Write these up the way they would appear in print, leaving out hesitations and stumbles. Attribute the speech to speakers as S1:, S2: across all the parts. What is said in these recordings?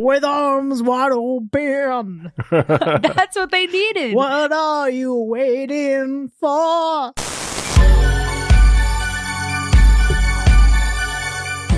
S1: with arms wide open.
S2: That's what they needed.
S1: What are you waiting for?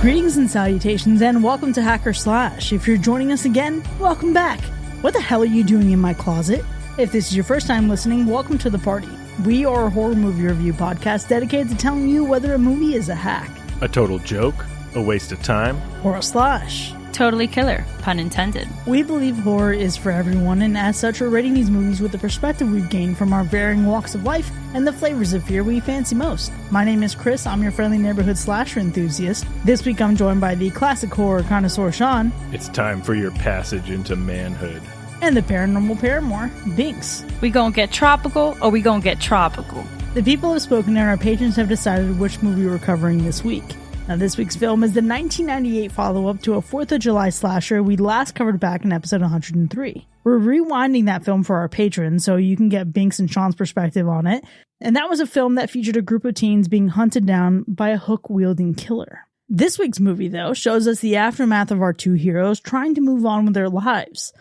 S1: Greetings and salutations, and welcome to Hacker Slash. If you're joining us again, welcome back. What the hell are you doing in my closet? If this is your first time listening, welcome to the party. We are a horror movie review podcast dedicated to telling you whether a movie is a hack,
S3: a total joke, a waste of time,
S1: or a slash.
S2: Totally killer, pun intended.
S1: We believe horror is for everyone, and as such, we're rating these movies with the perspective we've gained from our varying walks of life and the flavors of fear we fancy most. My name is Chris, I'm your friendly neighborhood slasher enthusiast. This week I'm joined by the classic horror connoisseur Sean.
S3: It's time for your passage into manhood.
S1: And the paranormal paramour, Binks.
S2: We gonna get tropical, or we gonna get tropical?
S1: The people have spoken and our patrons have decided which movie we're covering this week. Now, this week's film is the 1998 follow-up to a 4th of July slasher we last covered back in episode 103. We're rewinding that film for our patrons so you can get Binks and Sean's perspective on it. And that was a film that featured a group of teens being hunted down by a hook-wielding killer. This week's movie, though, shows us the aftermath of our two heroes trying to move on with their lives.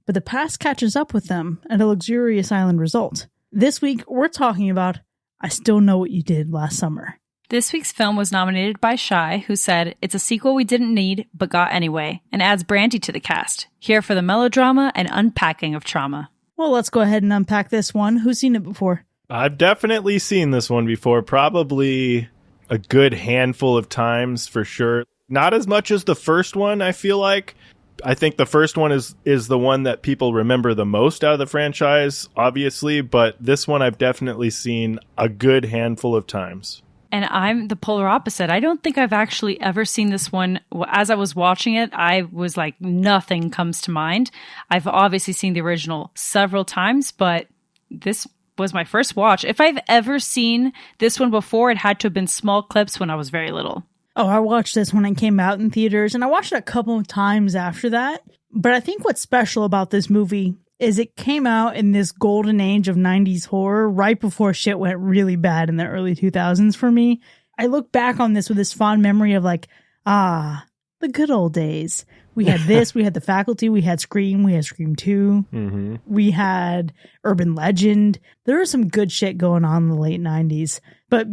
S1: But the past catches up with them at a luxurious island result. This week, we're talking about I Still Know What You Did Last Summer.
S2: This week's film was nominated by Shy, who said, "It's a sequel we didn't need, but got anyway," and adds Brandi to the cast, here for the melodrama and unpacking of trauma.
S1: Well, let's go ahead and unpack this one. Who's seen it before?
S3: I've definitely seen this one before, probably a good handful of times for sure. Not as much as the first one, I feel like. I think the first one is the one that people remember the most out of the franchise, obviously, but this one I've definitely seen a good handful of times.
S2: And I'm the polar opposite. I don't think I've actually ever seen this one. As I was watching it, I was like, nothing comes to mind. I've obviously seen the original several times, but this was my first watch. If I've ever seen this one before, it had to have been small clips when I was very little.
S1: Oh, I watched this when it came out in theaters, and I watched it a couple of times after that. But I think what's special about this movie is it came out in this golden age of 90s horror right before shit went really bad in the early 2000s for me. I look back on this with this fond memory of like, the good old days. We had this, we had The Faculty, we had Scream 2, we had Urban Legend. There was some good shit going on in the late 90s. But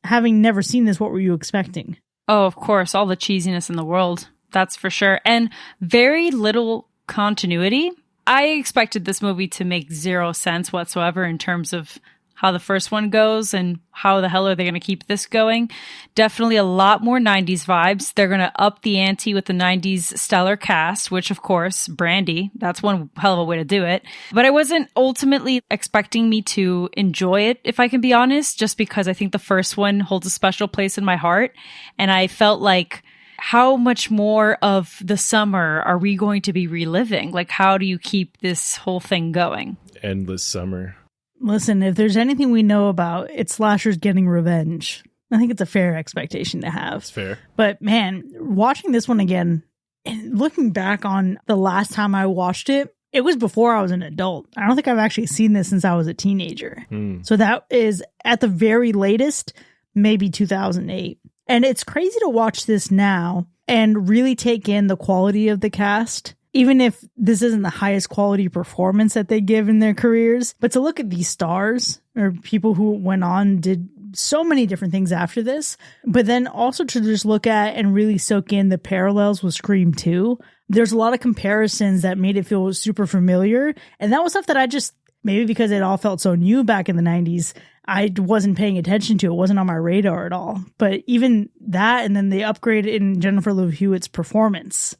S1: having never seen this, what were you expecting?
S2: Oh, of course, all the cheesiness in the world. That's for sure. And very little continuity. I expected this movie to make zero sense whatsoever in terms of how the first one goes and how the hell are they going to keep this going. Definitely a lot more 90s vibes. They're going to up the ante with the 90s stellar cast, which of course, Brandi, that's one hell of a way to do it. But I wasn't ultimately expecting me to enjoy it, if I can be honest, just because I think the first one holds a special place in my heart. And I felt like, how much more of the summer are we going to be reliving? Like, how do you keep this whole thing going?
S3: Endless summer.
S1: Listen, if there's anything we know about, it's slashers getting revenge. I think it's a fair expectation to have.
S3: It's fair.
S1: But man, watching this one again, and looking back on the last time I watched it, it was before I was an adult. I don't think I've actually seen this since I was a teenager. So that is, at the very latest, maybe 2008. And it's crazy to watch this now and really take in the quality of the cast, even if this isn't the highest quality performance that they give in their careers. But to look at these stars, or people who went on, did so many different things after this, but then also to just look at and really soak in the parallels with Scream 2. There's a lot of comparisons that made it feel super familiar. And that was stuff that I just, maybe because it all felt so new back in the 90s, I wasn't paying attention to. It wasn't on my radar at all. But even that, and then the upgrade in Jennifer Love Hewitt's performance.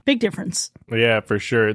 S1: Big difference.
S3: Yeah, for sure.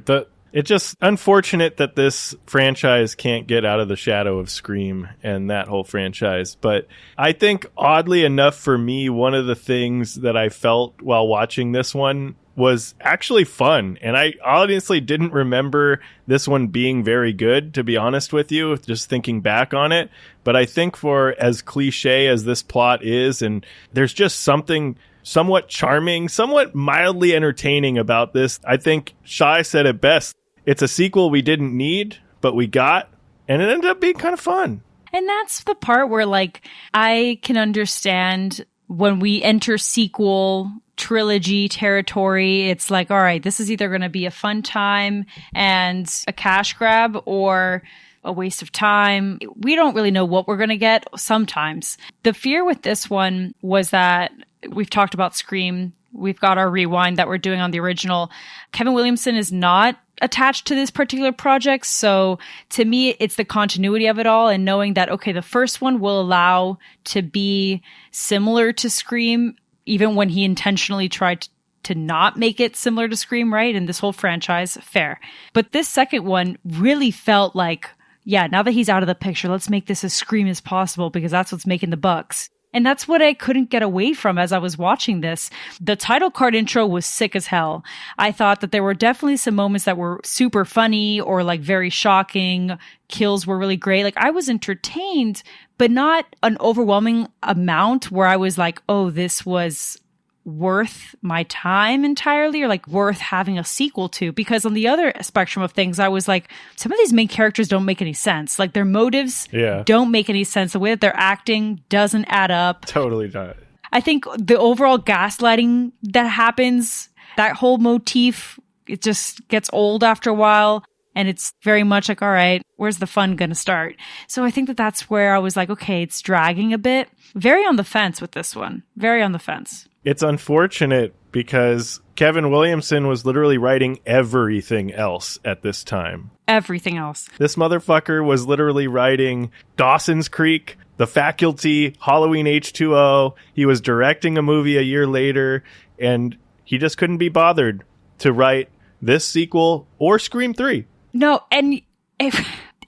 S3: It's just unfortunate that this franchise can't get out of the shadow of Scream and that whole franchise. But I think, oddly enough for me, one of the things that I felt while watching this one was actually fun. And I honestly didn't remember this one being very good, to be honest with you, just thinking back on it. But I think for as cliche as this plot is, and there's just something somewhat charming, somewhat mildly entertaining about this. I think Shy said it best. It's a sequel we didn't need, but we got, and it ended up being kind of fun.
S2: And that's the part where, like, I can understand when we enter sequel trilogy territory. It's like, all right, this is either going to be a fun time and a cash grab or a waste of time. We don't really know what we're going to get sometimes. The fear with this one was that we've talked about Scream. We've got our rewind that we're doing on the original. Kevin Williamson is not attached to this particular project. So to me, it's the continuity of it all and knowing that, okay, the first one will allow to be similar to Scream, even when he intentionally tried to not make it similar to Scream, right? And this whole franchise, fair. But this second one really felt like, yeah, now that he's out of the picture, let's make this as Scream as possible because that's what's making the bucks. And that's what I couldn't get away from as I was watching this. The title card intro was sick as hell. I thought that there were definitely some moments that were super funny or like very shocking. Kills were really great. Like I was entertained, but not an overwhelming amount where I was like, oh, this was worth my time entirely or like worth having a sequel to. Because on the other spectrum of things, I was like, some of these main characters don't make any sense. Like their motives don't make any sense. The way that they're acting doesn't add up.
S3: Totally not.
S2: I think the overall gaslighting that happens, that whole motif, it just gets old after a while. And it's very much like, all right, where's the fun going to start? So I think that that's where I was like, okay, it's dragging a bit. Very on the fence with this one. Very on the fence.
S3: It's unfortunate because Kevin Williamson was literally writing everything else at this time.
S2: Everything else.
S3: This motherfucker was literally writing Dawson's Creek, The Faculty, Halloween H2O. He was directing a movie a year later, and he just couldn't be bothered to write this sequel or Scream 3.
S2: No, and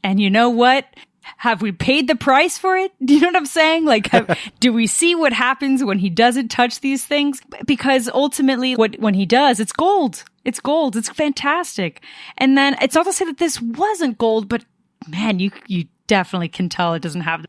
S2: you know what? Have we paid the price for it? Do you know what I'm saying? Like, do we see what happens when he doesn't touch these things? Because ultimately, when he does, it's gold. It's gold. It's fantastic. And then it's not to say that this wasn't gold, but man, you definitely can tell it doesn't have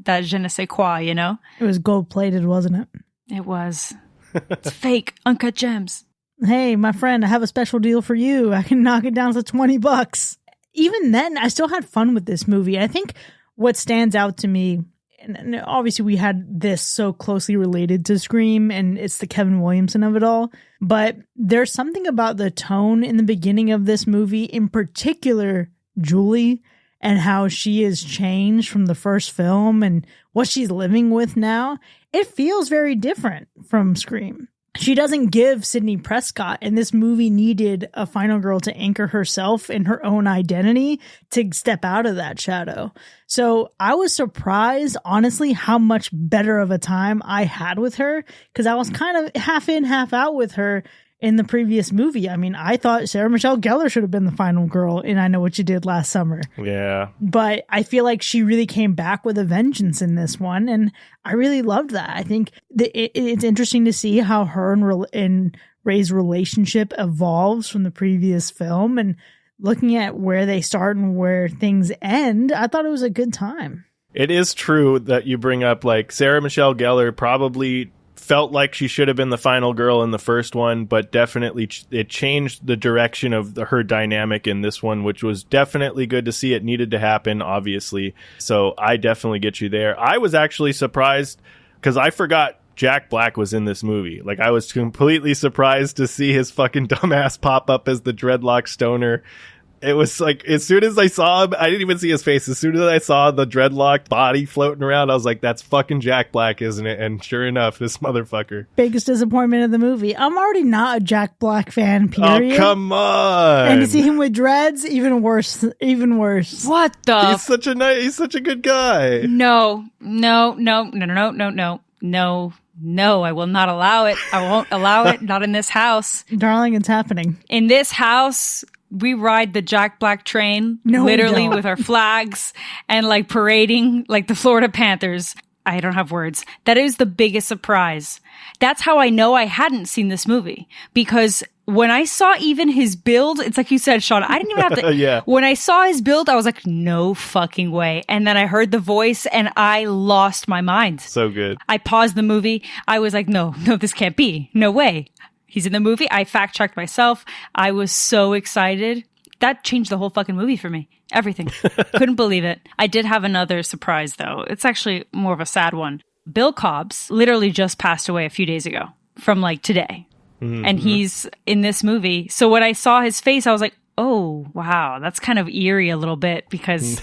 S2: that je ne sais quoi, you know?
S1: It was gold plated, wasn't it?
S2: It was. It's fake, uncut gems.
S1: Hey, my friend, I have a special deal for you. I can knock it down to $20. Even then, I still had fun with this movie. I think what stands out to me, and obviously we had this so closely related to Scream, and it's the Kevin Williamson of it all, but there's something about the tone in the beginning of this movie, in particular, Julie, and how she is changed from the first film and what she's living with now. It feels very different from Scream. She doesn't give Sidney Prescott, and this movie needed a final girl to anchor herself in her own identity to step out of that shadow. So I was surprised, honestly, how much better of a time I had with her, because I was kind of half in, half out with her in the previous movie. I mean, I thought Sarah Michelle Gellar should have been the final girl in I Know What You Did Last Summer.
S3: Yeah.
S1: But I feel like she really came back with a vengeance in this one, and I really loved that. I think it's interesting to see how her and Ray's relationship evolves from the previous film, and looking at where they start and where things end, I thought it was a good time.
S3: It is true that you bring up, like, Sarah Michelle Gellar probably felt like she should have been the final girl in the first one, but definitely it changed the direction of her dynamic in this one, which was definitely good to see. It needed to happen, obviously. So I definitely get you there. I was actually surprised because I forgot Jack Black was in this movie. Like, I was completely surprised to see his fucking dumbass pop up as the dreadlock stoner. It was like, as soon as I saw him, I didn't even see his face. As soon as I saw the dreadlocked body floating around, I was like, that's fucking Jack Black, isn't it? And sure enough, this motherfucker.
S1: Biggest disappointment of the movie. I'm already not a Jack Black fan, period.
S3: Oh, come on.
S1: And to see him with dreads, even worse. Even worse.
S2: What the?
S3: He's such a good guy.
S2: No, I will not allow it. I won't allow it. Not in this house.
S1: Darling, it's happening.
S2: In this house, we ride the Jack Black train, literally with our flags and like parading like the Florida Panthers. I don't have words. That is the biggest surprise. That's how I know I hadn't seen this movie, because when I saw even his build, it's like you said, Sean, I didn't even have to.
S3: Yeah.
S2: When I saw his build, I was like, no fucking way. And then I heard the voice and I lost my mind.
S3: So good.
S2: I paused the movie. I was like, no, this can't be. No way. He's in the movie. I fact checked myself. I was so excited. That changed the whole fucking movie for me. Everything. Couldn't believe it. I did have another surprise though. It's actually more of a sad one. Bill Cobbs literally just passed away a few days ago from like today. and he's in this movie. So when I saw his face, I was like, oh, wow, that's kind of eerie a little bit because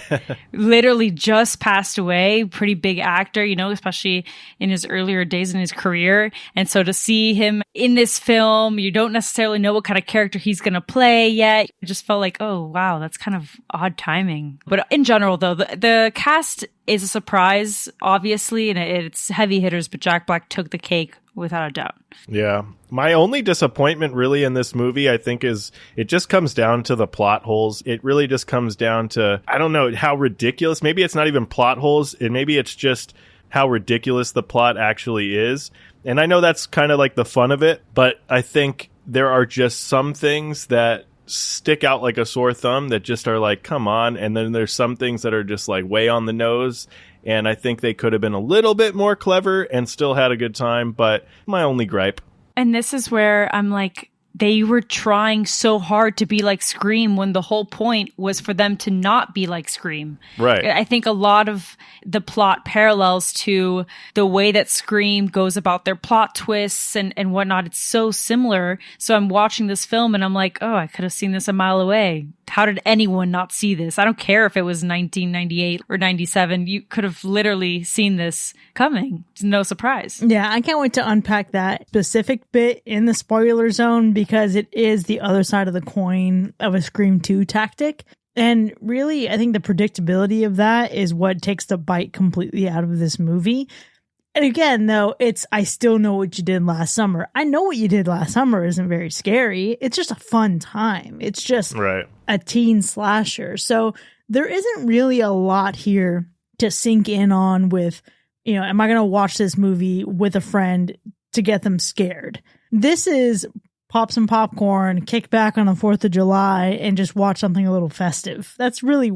S2: literally just passed away. Pretty big actor, you know, especially in his earlier days in his career. And so to see him in this film, you don't necessarily know what kind of character he's going to play yet. It just felt like, oh, wow, that's kind of odd timing. But in general, though, the cast is a surprise, obviously, and it's heavy hitters, but Jack Black took the cake without a doubt.
S3: Yeah. My only disappointment really in this movie, I think, is it just comes down to the plot holes. It really just comes down to, I don't know, how ridiculous. Maybe it's not even plot holes. And maybe it's just how ridiculous the plot actually is. And I know that's kind of like the fun of it, but I think there are just some things that stick out like a sore thumb that just are like, come on. And then there's some things that are just like way on the nose. And I think they could have been a little bit more clever and still had a good time. But my only gripe.
S2: And this is where I'm like, they were trying so hard to be like Scream when the whole point was for them to not be like Scream.
S3: Right.
S2: I think a lot of the plot parallels to the way that Scream goes about their plot twists and whatnot. It's so similar. So I'm watching this film and I'm like, oh, I could have seen this a mile away. How did anyone not see this? I don't care if it was 1998 or 97. You could have literally seen this coming. It's no surprise.
S1: Yeah, I can't wait to unpack that specific bit in the spoiler zone because it is the other side of the coin of a Scream 2 tactic. And really, I think the predictability of that is what takes the bite completely out of this movie. And again, though, it's, I still know what you did last summer. I know what you did last summer isn't very scary. It's just a fun time. It's just a teen slasher. So there isn't really a lot here to sink in on with, you know, am I going to watch this movie with a friend to get them scared? This is pop some popcorn, kick back on the 4th of July, and just watch something a little festive. That's really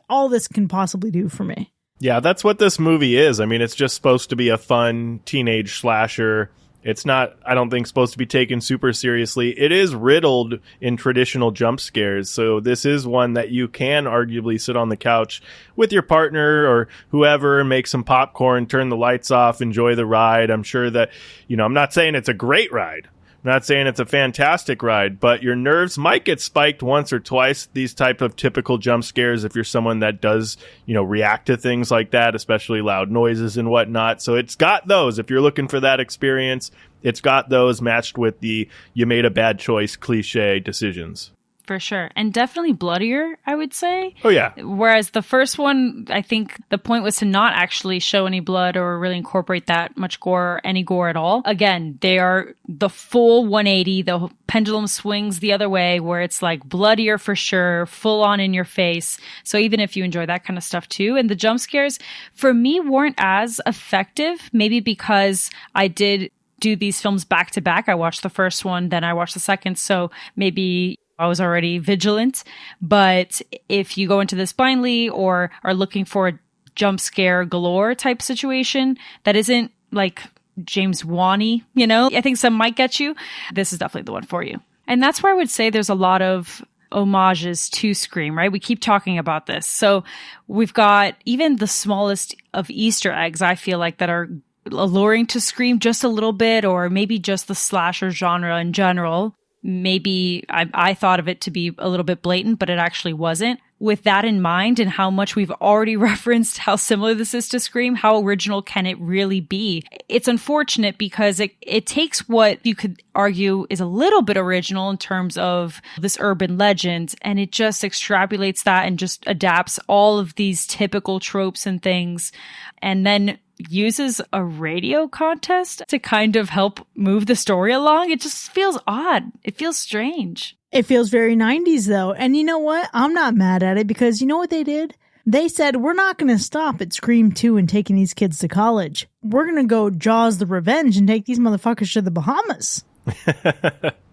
S1: all this can possibly do for me.
S3: Yeah, that's what this movie is. I mean, it's just supposed to be a fun teenage slasher. It's not, I don't think, supposed to be taken super seriously. It is riddled in traditional jump scares. So this is one that you can arguably sit on the couch with your partner or whoever, make some popcorn, turn the lights off, enjoy the ride. I'm sure that, you know, I'm not saying it's a great ride. I'm not saying it's a fantastic ride, but your nerves might get spiked once or twice. These type of typical jump scares, if you're someone that does, you know, react to things like that, especially loud noises and whatnot. So it's got those. If you're looking for that experience, it's got those matched with the you made a bad choice cliche decisions.
S2: For sure. And definitely bloodier, I would say.
S3: Oh, yeah.
S2: Whereas the first one, I think the point was to not actually show any blood or really incorporate that much gore or any gore at all. Again, they are the full 180. The pendulum swings the other way where it's like bloodier for sure, full on in your face. So even if you enjoy that kind of stuff too. And the jump scares, for me, weren't as effective, maybe because I did do these films back to back. I watched the first one, then I watched the second. So maybe I was already vigilant, but if you go into this blindly or are looking for a jump scare galore type situation that isn't like James Wan-y, you know, I think some might get you. This is definitely the one for you. And that's where I would say there's a lot of homages to Scream, right? We keep talking about this. So we've got even the smallest of Easter eggs, I feel like, that are alluring to Scream just a little bit, or maybe just the slasher genre in general. Maybe I thought of it to be a little bit blatant, but it actually wasn't. With that in mind and how much we've already referenced how similar this is to Scream, how original can it really be? It's unfortunate because it takes what you could argue is a little bit original in terms of this urban legend, and it just extrapolates that and just adapts all of these typical tropes and things, and then uses a radio contest to kind of help move the story along. It just feels odd. It feels strange.
S1: It feels very 90s though. And you know what? I'm not mad at it because you know what they did? They said, we're not going to stop at Scream 2 and taking these kids to college. We're going to go Jaws the Revenge and take these motherfuckers to the Bahamas.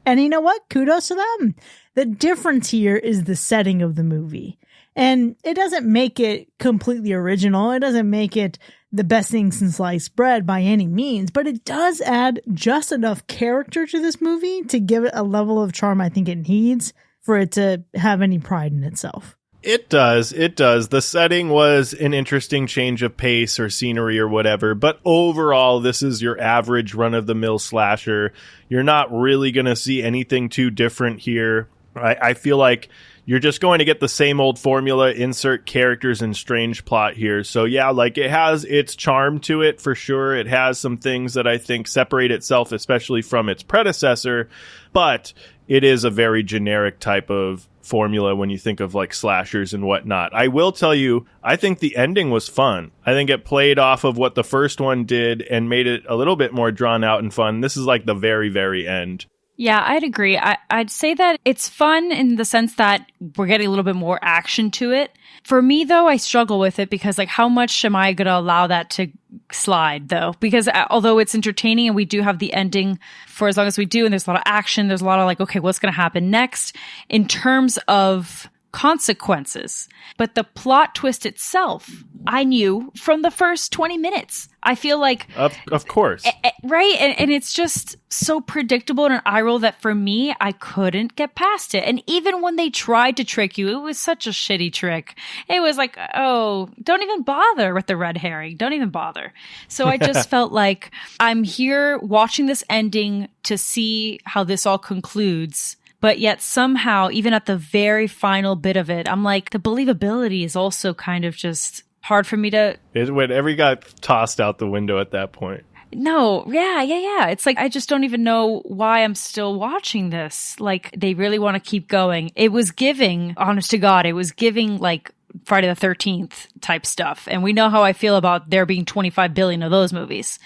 S1: And you know what? Kudos to them. The difference here is the setting of the movie. And it doesn't make it completely original. It doesn't make it the best thing since sliced bread by any means, but it does add just enough character to this movie to give it a level of charm I think it needs for it to have any pride in itself.
S3: It does. It does. The setting was an interesting change of pace or scenery or whatever. But overall, this is your average run-of-the-mill slasher. You're not really going to see anything too different here. I feel like you're just going to get the same old formula, insert characters and strange plot here. So yeah, like it has its charm to it for sure. It has some things that I think separate itself, especially from its predecessor. But it is a very generic type of formula when you think of like slashers and whatnot. I will tell you, I think the ending was fun. I think it played off of what the first one did and made it a little bit more drawn out and fun. This is like the very, very end.
S2: Yeah, I'd agree. I'd say that it's fun in the sense that we're getting a little bit more action to it. For me, though, I struggle with it because, like, how much am I going to allow that to slide, though? Because although it's entertaining and we do have the ending for as long as we do, and there's a lot of action, there's a lot of, like, okay, what's going to happen next in terms of consequences. But the plot twist itself, I knew from the first 20 minutes. I feel like...
S3: Of course.
S2: Right? And it's just so predictable and an eye roll that for me, I couldn't get past it. And even when they tried to trick you, it was such a shitty trick. It was like, oh, don't even bother with the red herring. Don't even bother. So I just felt like I'm here watching this ending to see how this all concludes. But yet somehow, even at the very final bit of it, I'm like, the believability is also kind of just hard for me to...
S3: Whenever you got tossed out the window at that point.
S2: No, yeah. It's like, I just don't even know why I'm still watching this. Like, they really want to keep going. It was giving, honest to God, it was giving like Friday the 13th type stuff. And we know how I feel about there being 25 billion of those movies.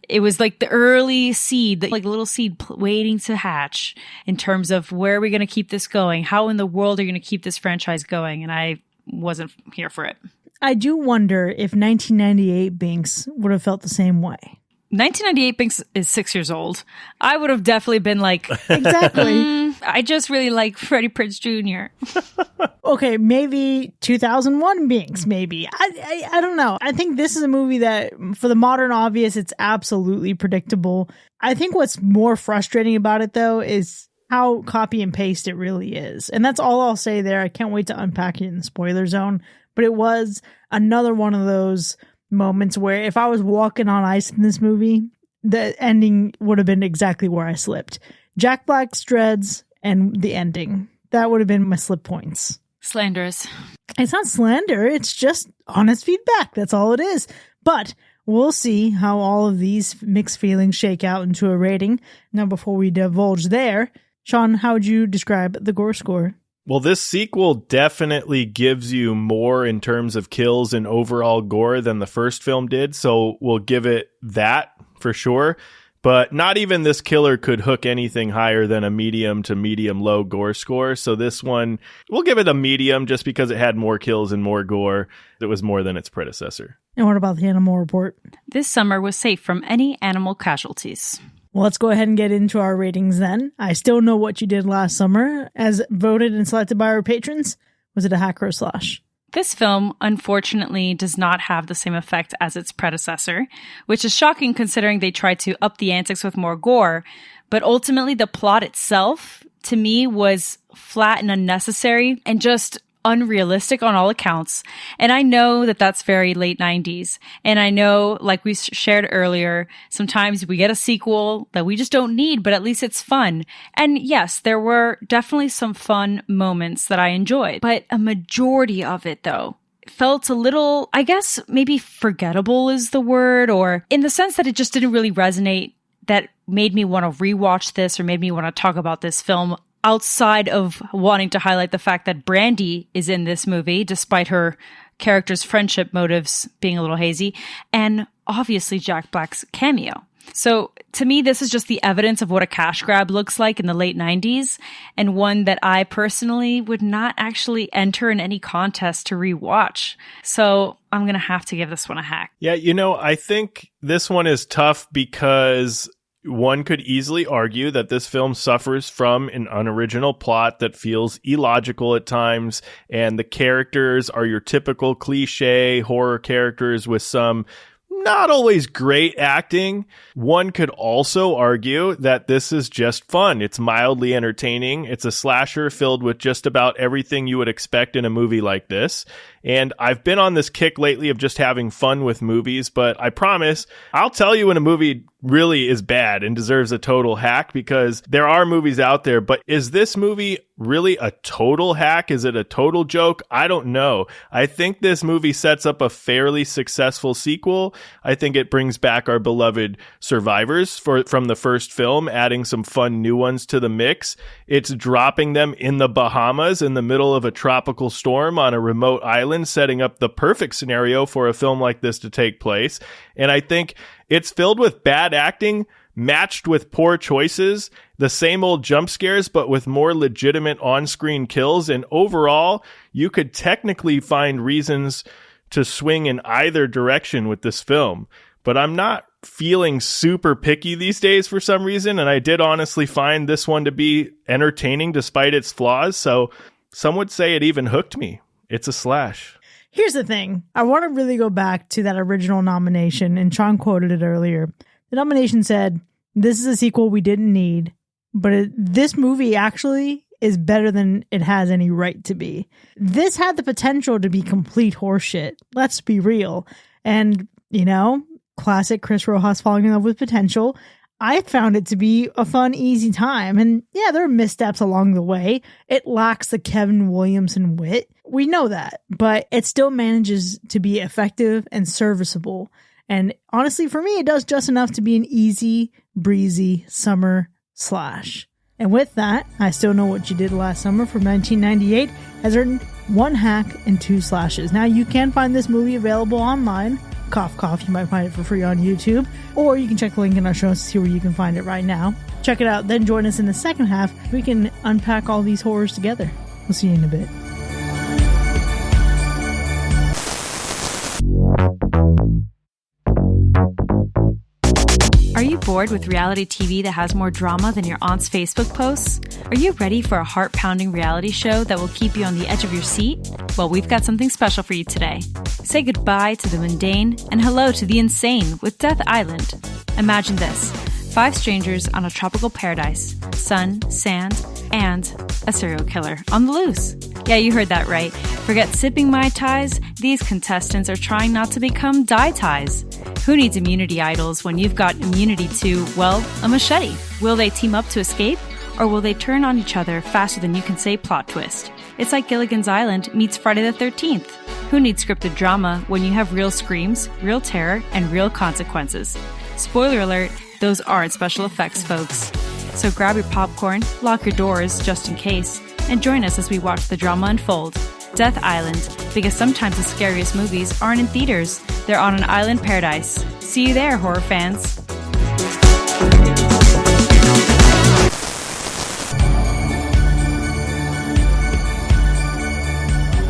S2: It was like the early seed, like a little seed waiting to hatch in terms of where are we going to keep this going? How in the world are you going to keep this franchise going? And I wasn't here for it.
S1: I do wonder if 1998 Binks would have felt the same way.
S2: 1998 Binks is 6 years old. I would have definitely been like,
S1: exactly.
S2: I just really like Freddie Prinze Jr.
S1: Okay, maybe 2001 Binks, maybe. I don't know. I think this is a movie that, for the modern obvious, it's absolutely predictable. I think what's more frustrating about it, though, is how copy and paste it really is. And that's all I'll say there. I can't wait to unpack it in the spoiler zone. But it was another one of those moments where if I was walking on ice in this movie, the ending would have been exactly where I slipped. Jack Black's dreads and the ending. That would have been my slip points.
S2: Slanderous.
S1: It's not slander. It's just honest feedback. That's all it is. But we'll see how all of these mixed feelings shake out into a rating. Now, before we divulge there, Sean, how would you describe the gore score?
S3: Well, this sequel definitely gives you more in terms of kills and overall gore than the first film did, so we'll give it that for sure. But not even this killer could hook anything higher than a medium to medium low gore score, so this one, we'll give it a medium just because it had more kills and more gore. It was more than its predecessor.
S1: And what about the animal report?
S2: This summer was safe from any animal casualties.
S1: Well, let's go ahead and get into our ratings then. I still know what you did last summer, as voted and selected by our patrons. Was it a hack or a slash?
S2: This film, unfortunately, does not have the same effect as its predecessor, which is shocking considering they tried to up the antics with more gore. But ultimately, the plot itself, to me, was flat and unnecessary and just unrealistic on all accounts. And I know that that's very late 90s. And I know, like we shared earlier, sometimes we get a sequel that we just don't need, but at least it's fun. And yes, there were definitely some fun moments that I enjoyed, but a majority of it, though, felt a little, I guess maybe forgettable is the word, or in the sense that it just didn't really resonate, that made me want to rewatch this or made me want to talk about this film outside of wanting to highlight the fact that Brandi is in this movie, despite her character's friendship motives being a little hazy, and obviously Jack Black's cameo. So to me, this is just the evidence of what a cash grab looks like in the late 90s, and one that I personally would not actually enter in any contest to rewatch. So I'm going to have to give this one a hack.
S3: Yeah, I think this one is tough because one could easily argue that this film suffers from an unoriginal plot that feels illogical at times, and the characters are your typical cliche horror characters with some not always great acting. One could also argue that this is just fun. It's mildly entertaining. It's a slasher filled with just about everything you would expect in a movie like this. And I've been on this kick lately of just having fun with movies, but I promise I'll tell you when a movie really is bad and deserves a total hack, because there are movies out there. But is this movie really a total hack? Is it a total joke? I don't know. I think this movie sets up a fairly successful sequel. I think it brings back our beloved survivors from the first film, adding some fun new ones to the mix. It's dropping them in the Bahamas in the middle of a tropical storm on a remote island, setting up the perfect scenario for a film like this to take place. And I think it's filled with bad acting, matched with poor choices, the same old jump scares, but with more legitimate on-screen kills. And overall, you could technically find reasons to swing in either direction with this film. But I'm not feeling super picky these days for some reason, and I did honestly find this one to be entertaining despite its flaws. So some would say it even hooked me. It's a slash.
S1: Here's the thing. I want to really go back to that original nomination, and Sean quoted it earlier. The nomination said, "This is a sequel we didn't need, but this movie actually is better than it has any right to be." This had the potential to be complete horseshit. Let's be real. And, classic Chris Rojas falling in love with potential. I found it to be a fun, easy time. And yeah, there are missteps along the way. It lacks the Kevin Williamson wit. We know that, but it still manages to be effective and serviceable. And honestly, for me, it does just enough to be an easy, breezy summer slash. And with that, I Still Know What You Did Last Summer from 1998 has earned 1 hack and 2 slashes. Now, you can find this movie available online. Cough, cough, you might find it for free on YouTube. Or you can check the link in our show notes to see where you can find it right now. Check it out, then join us in the second half. We can unpack all these horrors together. We'll see you in a bit.
S2: Are you bored with reality TV that has more drama than your aunt's Facebook posts? Are you ready for a heart-pounding reality show that will keep you on the edge of your seat? Well, we've got something special for you today. Say goodbye to the mundane and hello to the insane with Death Island. Imagine this: 5 strangers on a tropical paradise, sun, sand, and a serial killer on the loose. Yeah, you heard that right. Forget sipping Mai Tais. These contestants are trying not to become Dai Tais. Who needs immunity idols when you've got immunity to, well, a machete? Will they team up to escape? Or will they turn on each other faster than you can say plot twist? It's like Gilligan's Island meets Friday the 13th. Who needs scripted drama when you have real screams, real terror, and real consequences? Spoiler alert, those aren't special effects, folks. So grab your popcorn, lock your doors just in case, and join us as we watch the drama unfold. Death Island, because sometimes the scariest movies aren't in theaters, they're on an island paradise. See you there, horror fans.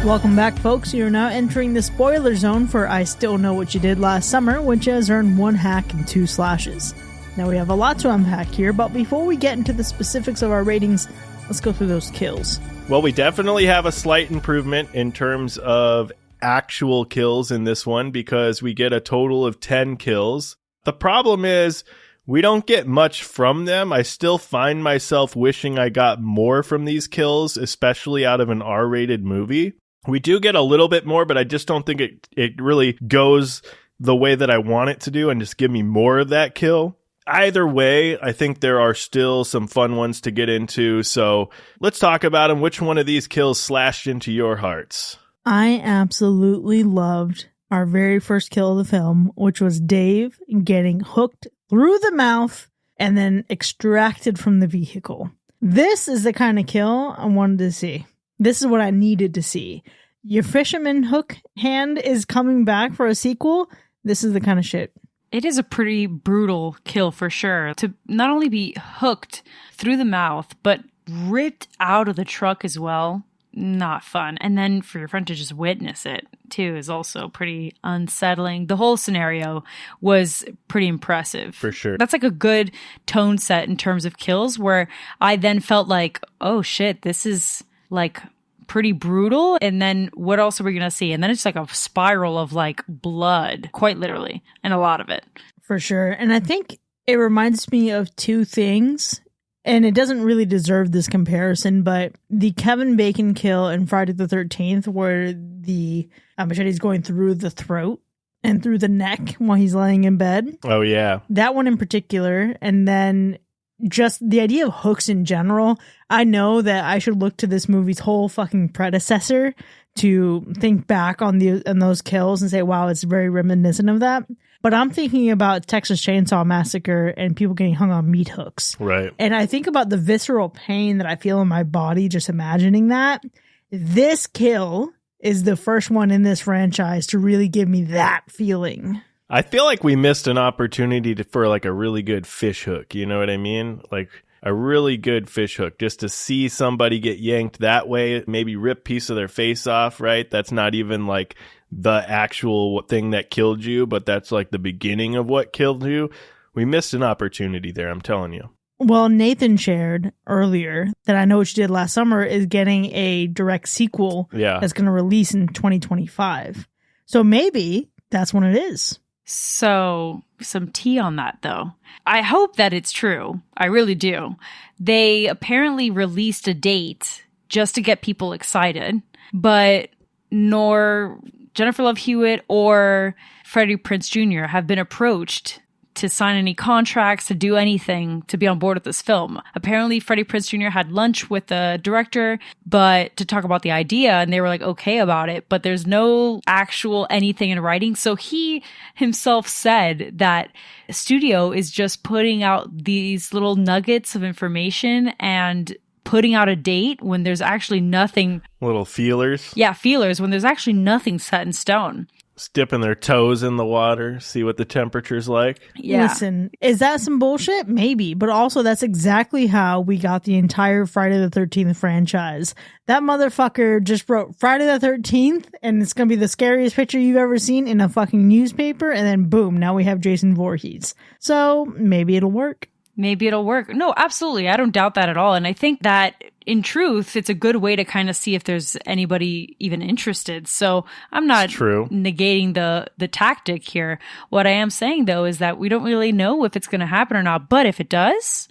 S1: Welcome back, folks. You're now entering the spoiler zone for I Still Know What You Did Last Summer, which has earned 1 hack and 2 slashes. Now, we have a lot to unpack here, but before we get into the specifics of our ratings, let's go through those kills.
S3: Well, we definitely have a slight improvement in terms of actual kills in this one, because we get a total of 10 kills. The problem is we don't get much from them. I still find myself wishing I got more from these kills, especially out of an R-rated movie. We do get a little bit more, but I just don't think it really goes the way that I want it to do and just give me more of that kill. Either way, I think there are still some fun ones to get into, so let's talk about them. Which one of these kills slashed into your hearts?
S1: I absolutely loved our very first kill of the film, which was Dave getting hooked through the mouth and then extracted from the vehicle. This is the kind of kill I wanted to see. This is what I needed to see. Your fisherman hook hand is coming back for a sequel. This is the kind of shit.
S2: It is a pretty brutal kill for sure. To not only be hooked through the mouth, but ripped out of the truck as well. Not fun. And then for your friend to just witness it too is also pretty unsettling. The whole scenario was pretty impressive.
S3: For sure.
S2: That's like a good tone set in terms of kills, where I then felt like, oh shit, this is like pretty brutal. And then what else are we going to see? And then it's like a spiral of like blood, quite literally, and a lot of it.
S1: For sure. And I think it reminds me of two things, and it doesn't really deserve this comparison, but the Kevin Bacon kill in Friday the 13th, where the machete's going through the throat and through the neck while he's laying in bed.
S3: Oh, yeah.
S1: That one in particular. And then just the idea of hooks in general. I know that I should look to this movie's whole fucking predecessor to think back on those kills and say, wow, it's very reminiscent of that. But I'm thinking about Texas Chainsaw Massacre and people getting hung on meat hooks.
S3: Right.
S1: And I think about the visceral pain that I feel in my body just imagining that. This kill is the first one in this franchise to really give me that feeling.
S3: I feel like we missed an opportunity for like a really good fish hook. You know what I mean? Like a really good fish hook, just to see somebody get yanked that way, maybe rip a piece of their face off, right? That's not even like the actual thing that killed you, but that's like the beginning of what killed you. We missed an opportunity there, I'm telling you.
S1: Well, Nathan shared earlier that I Know What You Did Last Summer is getting a direct sequel that's going to release in 2025. So maybe that's when it is.
S2: So some tea on that, though. I hope that it's true. I really do. They apparently released a date just to get people excited, but nor Jennifer Love Hewitt or Freddie Prinze Jr. have been approached to sign any contracts, to do anything, to be on board with this film. Apparently, Freddie Prinze Jr. had lunch with the director, but to talk about the idea, and they were like, okay about it, but there's no actual anything in writing. So he himself said that studio is just putting out these little nuggets of information and putting out a date when there's actually nothing.
S3: Little feelers.
S2: Yeah, feelers, when there's actually nothing set in stone.
S3: Dipping their toes in the water, see what the temperature's like.
S2: Yeah.
S1: Listen, is that some bullshit? Maybe. But also, that's exactly how we got the entire Friday the 13th franchise. That motherfucker just wrote Friday the 13th, and it's going to be the scariest picture you've ever seen in a fucking newspaper, and then boom, now we have Jason Voorhees. So maybe it'll work.
S2: Maybe it'll work. No, absolutely. I don't doubt that at all. And I think that in truth, it's a good way to kind of see if there's anybody even interested. So I'm not negating the tactic here. What I am saying, though, is that we don't really know if it's going to happen or not. But if it does,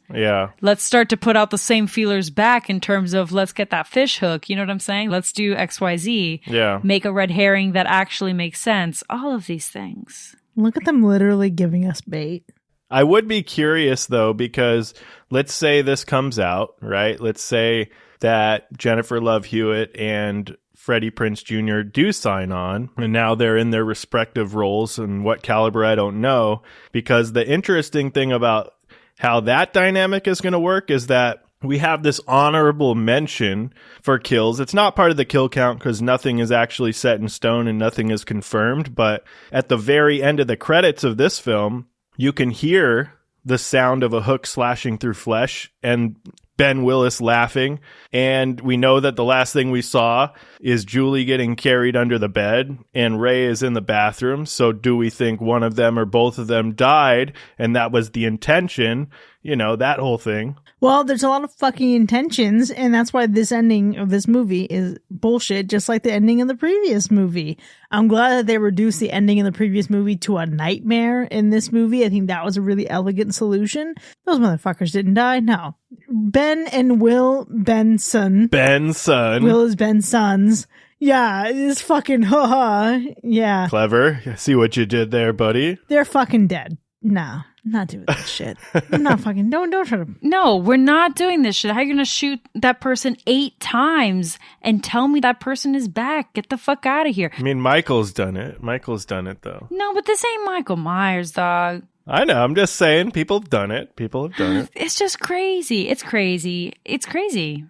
S2: let's start to put out the same feelers back in terms of let's get that fish hook. You know what I'm saying? Let's do XYZ.
S3: Yeah.
S2: Make a red herring that actually makes sense. All of these things.
S1: Look at them literally giving us bait.
S3: I would be curious, though, because let's say this comes out, right? Let's say that Jennifer Love Hewitt and Freddie Prinze Jr. do sign on, and now they're in their respective roles, and what caliber, I don't know. Because the interesting thing about how that dynamic is going to work is that we have this honorable mention for kills. It's not part of the kill count because nothing is actually set in stone and nothing is confirmed. But at the very end of the credits of this film, you can hear the sound of a hook slashing through flesh and Ben Willis laughing. And we know that the last thing we saw is Julie getting carried under the bed and Ray is in the bathroom. So do we think one of them or both of them died and that was the intention? You know, that whole thing.
S1: Well, there's a lot of fucking intentions, and that's why this ending of this movie is bullshit, just like the ending of the previous movie. I'm glad that they reduced the ending of the previous movie to a nightmare in this movie. I think that was a really elegant solution. Those motherfuckers didn't die. No. Ben and Will Benson.
S3: Benson.
S1: Will is Ben's sons. Yeah, it's fucking haha. Yeah.
S3: Clever. See what you did there, buddy.
S1: They're fucking dead. Nah. Not doing that shit. I'm not fucking. Don't try to.
S2: No, we're not doing this shit. How are you gonna shoot that person 8 times and tell me that person is back? Get the fuck out of here.
S3: I mean, Michael's done it. Michael's done it though.
S2: No, but this ain't Michael Myers, dog.
S3: I know. I'm just saying, people have done it. People have done it.
S2: It's just crazy. It's crazy. It's crazy.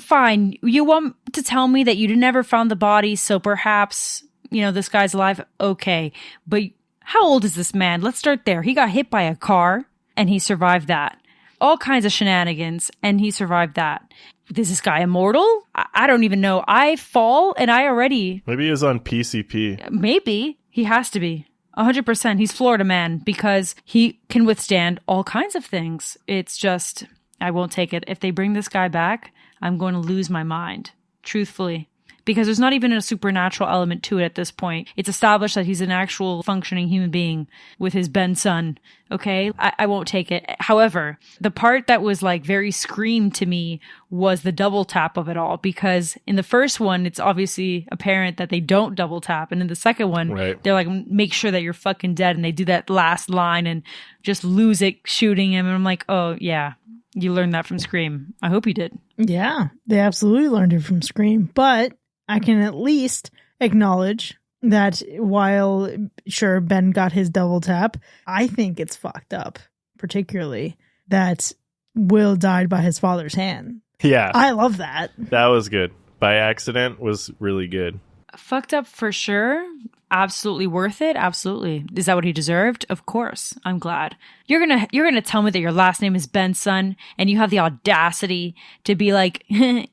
S2: Fine. You want to tell me that you never found the body, so perhaps this guy's alive. Okay, but. How old is this man? Let's start there. He got hit by a car, and he survived that. All kinds of shenanigans, and he survived that. Is this guy immortal? I don't even know. I fall, and I already...
S3: Maybe he was on PCP.
S2: Maybe. He has to be. 100%. He's Florida man, because he can withstand all kinds of things. It's just, I won't take it. If they bring this guy back, I'm going to lose my mind. truthfully. Because there's not even a supernatural element to it at this point. It's established that he's an actual functioning human being with his Ben son. Okay? I won't take it. However, the part that was like very Scream to me was the double tap of it all. Because in the first one, it's obviously apparent that they don't double tap. And in the second one, they're like, make sure that you're fucking dead. And they do that last line and just lose it shooting him. And I'm like, oh yeah, you learned that from Scream. I hope you did.
S1: Yeah, they absolutely learned it from Scream. But I can at least acknowledge that while, sure, Ben got his double tap, I think it's fucked up, particularly that Will died by his father's hand.
S3: Yeah.
S1: I love that. That
S3: was good. By accident was really good.
S2: Fucked up for sure. Absolutely worth it. Absolutely. Is that what he deserved? Of course. I'm glad. You're gonna tell me that your last name is Ben's son, and you have the audacity to be like,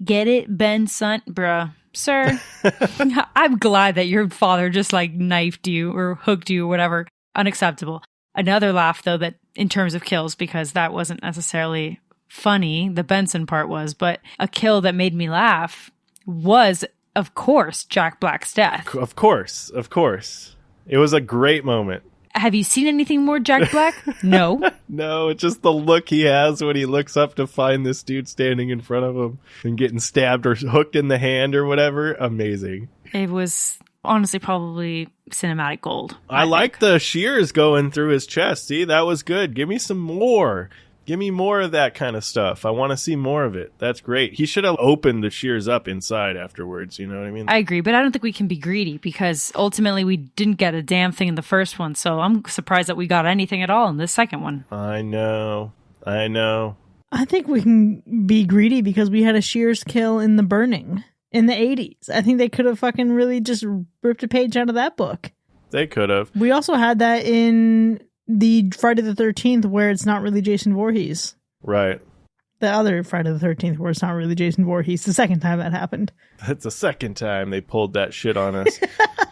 S2: get it, Ben's son? Bruh. Sir, I'm glad that your father just like knifed you or hooked you or whatever. Unacceptable. Another laugh, though, that in terms of kills, because that wasn't necessarily funny, the Benson part was, but a kill that made me laugh was, of course, Jack Black's death.
S3: Of course. It was a great moment.
S2: Have you seen anything more Jack Black? No.
S3: No, it's just the look he has when he looks up to find this dude standing in front of him and getting stabbed or hooked in the hand or whatever. Amazing.
S2: It was honestly probably cinematic gold.
S3: I like the shears going through his chest. See, that was good. Give me some more. Give me more of that kind of stuff. I want to see more of it. That's great. He should have opened the shears up inside afterwards. You know what I mean?
S2: I agree, but I don't think we can be greedy because ultimately we didn't get a damn thing in the first one. So I'm surprised that we got anything at all in this second one.
S3: I know.
S1: I think we can be greedy because we had a shears kill in The Burning in the 80s. I think they could have fucking really just ripped a page out of that book.
S3: They could have.
S1: We also had that in the Friday the 13th where it's not really Jason Voorhees.
S3: Right.
S1: The other Friday the 13th where it's not really Jason Voorhees. The second time that happened.
S3: That's the second time they pulled that shit on us.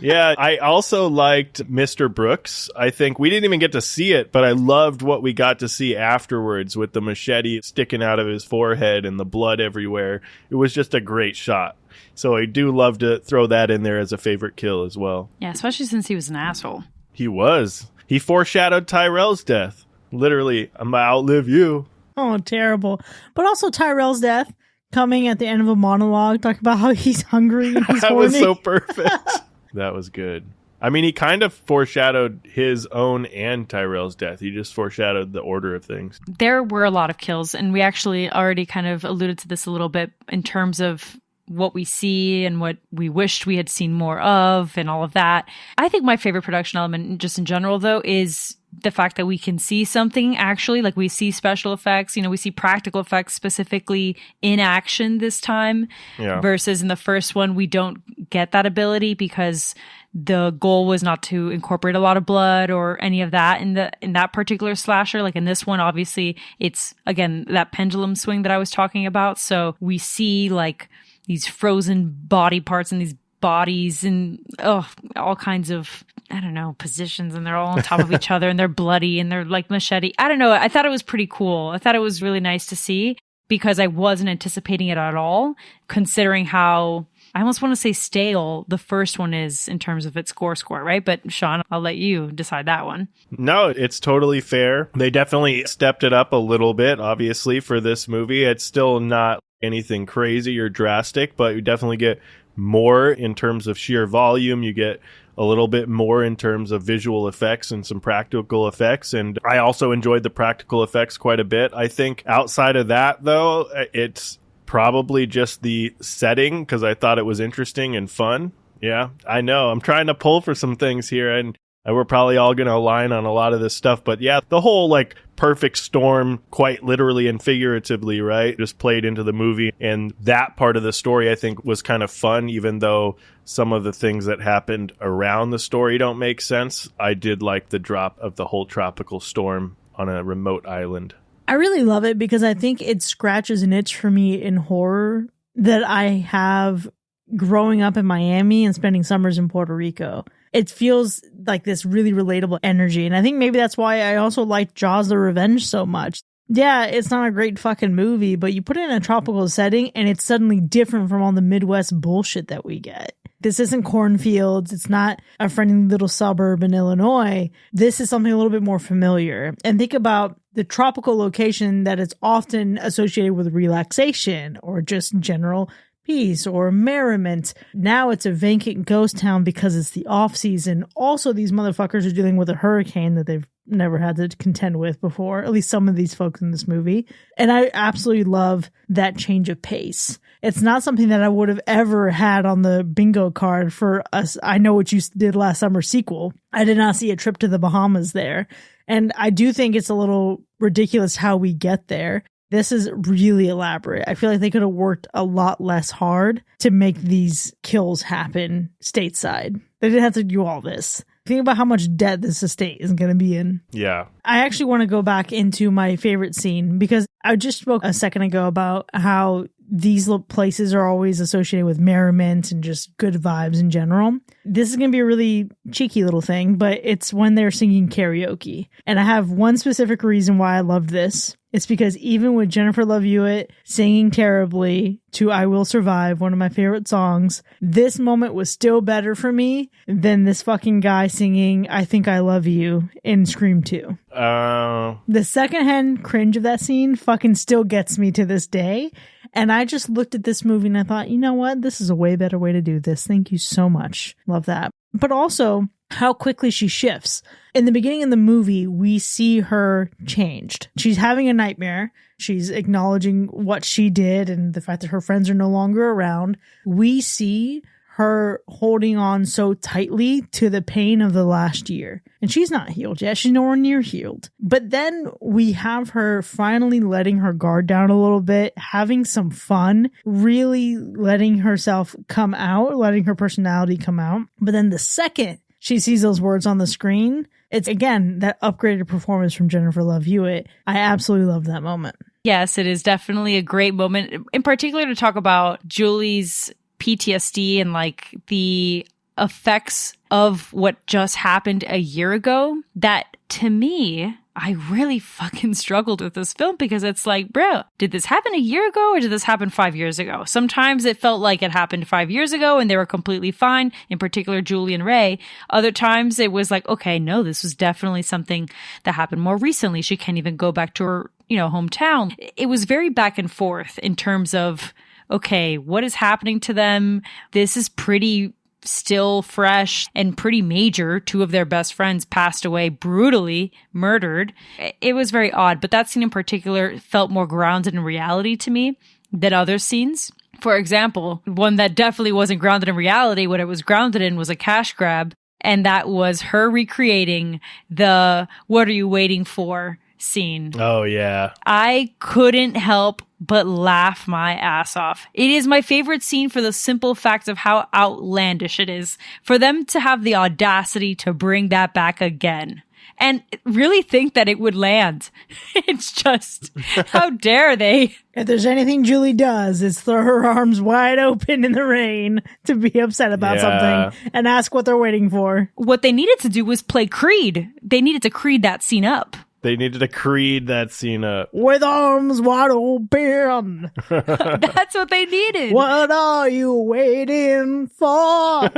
S3: Yeah, I also liked Mr. Brooks. I think we didn't even get to see it, but I loved what we got to see afterwards with the machete sticking out of his forehead and the blood everywhere. It was just a great shot. So I do love to throw that in there as a favorite kill as well.
S2: Yeah, especially since he was an asshole.
S3: He was. He foreshadowed Tyrell's death. Literally, I'm gonna outlive you.
S1: Oh, terrible. But also Tyrell's death coming at the end of a monologue, talking about how he's hungry and he's
S3: That
S1: horny.
S3: was so perfect. That was good. I mean, he kind of foreshadowed his own and Tyrell's death. He just foreshadowed the order of things.
S2: There were a lot of kills, and we actually already kind of alluded to this a little bit in terms of what we see and what we wished we had seen more of and all of that. I think my favorite production element just in general, though, is the fact that we can see something actually, like we see special effects, we see practical effects specifically in action this time versus in the first one, we don't get that ability because the goal was not to incorporate a lot of blood or any of that in that particular slasher. Like in this one, obviously it's again, that pendulum swing that I was talking about. So we see like these frozen body parts and these bodies and all kinds of, I don't know, positions, and they're all on top of each other and they're bloody and they're like machete. I don't know. I thought it was pretty cool. I thought it was really nice to see because I wasn't anticipating it at all, considering how, I almost want to say stale the first one is in terms of its score, right? But Sean, I'll let you decide that one.
S3: No, it's totally fair. They definitely stepped it up a little bit, obviously, for this movie. It's still not anything crazy or drastic, but you definitely get more in terms of sheer volume. You get a little bit more in terms of visual effects and some practical effects. And I also enjoyed the practical effects quite a bit. I think outside of that, though, it's probably just the setting because I thought it was interesting and fun. Yeah, I know. I'm trying to pull for some things here, and we're probably all going to align on a lot of this stuff. But yeah, the whole like perfect storm, quite literally and figuratively, right, just played into the movie. And that part of the story, I think, was kind of fun, even though some of the things that happened around the story don't make sense. I did like the drop of the whole tropical storm on a remote island.
S1: I really love it because I think it scratches an itch for me in horror that I have growing up in Miami and spending summers in Puerto Rico. It feels like this really relatable energy. And I think maybe that's why I also liked Jaws the Revenge so much. Yeah, it's not a great fucking movie, but you put it in a tropical setting and it's suddenly different from all the Midwest bullshit that we get. This isn't cornfields. It's not a friendly little suburb in Illinois. This is something a little bit more familiar. And think about the tropical location that is often associated with relaxation or just general peace or merriment. Now it's a vacant ghost town because it's the off season. Also, these motherfuckers are dealing with a hurricane that they've never had to contend with before, at least some of these folks in this movie. And I absolutely love that change of pace. It's not something that I would have ever had on the bingo card for us. I Know What You Did Last Summer sequel. I did not see a trip to the Bahamas there. And I do think it's a little ridiculous how we get there. This is really elaborate. I feel like they could have worked a lot less hard to make these kills happen stateside. They didn't have to do all this. Think about how much debt this estate is going to be in.
S3: Yeah.
S1: I actually want to go back into my favorite scene because I just spoke a second ago about how these places are always associated with merriment and just good vibes in general. This is going to be a really cheeky little thing, but it's when they're singing karaoke. And I have one specific reason why I love this. It's because even with Jennifer Love Hewitt singing terribly to I Will Survive, one of my favorite songs, this moment was still better for me than this fucking guy singing I Think I Love You in Scream 2. The secondhand cringe of that scene fucking still gets me to this day. And I just looked at this movie and I thought, you know what? This is a way better way to do this. Thank you so much. Love that. But also how quickly she shifts. In the beginning of the movie, we see her changed. She's having a nightmare. She's acknowledging what she did and the fact that her friends are no longer around. We see her holding on so tightly to the pain of the last year. And she's not healed yet. She's nowhere near healed. But then we have her finally letting her guard down a little bit, having some fun, really letting herself come out, letting her personality come out. But then the second she sees those words on the screen, it's again that upgraded performance from Jennifer Love Hewitt. I absolutely love that moment.
S2: Yes, it is definitely a great moment, in particular to talk about Julie's PTSD and like the effects of what just happened a year ago. That to me, I really fucking struggled with this film because it's like, bro, did this happen a year ago or did this happen 5 years ago? Sometimes it felt like it happened 5 years ago and they were completely fine, in particular Julie and Ray. Other times it was like, okay, no, this was definitely something that happened more recently. She can't even go back to her, hometown. It was very back and forth in terms of, okay, what is happening to them? This is pretty still fresh and pretty major. Two of their best friends passed away, brutally murdered. It was very odd, but that scene in particular felt more grounded in reality to me than other scenes. For example, one that definitely wasn't grounded in reality, what it was grounded in was a cash grab, and that was her recreating the "what are you waiting for" scene.
S3: Oh, yeah.
S2: I couldn't help but laugh my ass off. It is my favorite scene for the simple fact of how outlandish it is for them to have the audacity to bring that back again and really think that it would land. It's just, how dare they?
S1: If there's anything Julie does, it's throw her arms wide open in the rain to be upset about something and ask what they're waiting for.
S2: What they needed to do was play Creed. They needed to Creed that scene up.
S3: They needed to Creed that scene up.
S1: With arms wide open.
S2: That's what they needed.
S1: What are you waiting for?